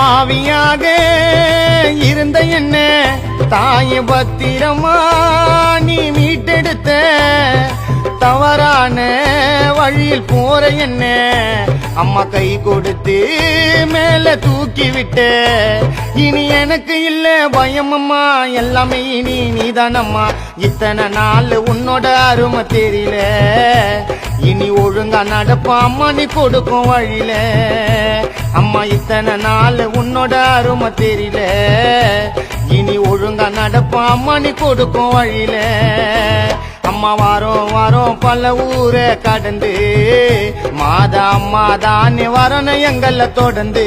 பாவியாக இருந்த என்ன தாய பத்திரமா நீ மீட்டெடுத்த தவறான வழியில் போற என்ன அம்மா கை கொடுத்து மேல தூக்கி விட்ட இனி எனக்கு இல்ல பயம் அம்மா எல்லாமே இனி நீதானம்மா இத்தனை நாள் உன்னோட அருமை தெரியல இனி ஒழுங்கா நடப்பா அம்மா நீ கொடுக்கும் வழியில அம்மா இத்தனை நாள் உன்னோட அருமை தெரியல இனி ஒழுங்கா நடப்பா அம்மா நீ கொடுக்கும் வழியில அம்மா வாரம் வாரம் பல ஊரை கடந்து மாதா அம்மா தானே வரணும் எங்கள தொடர்ந்து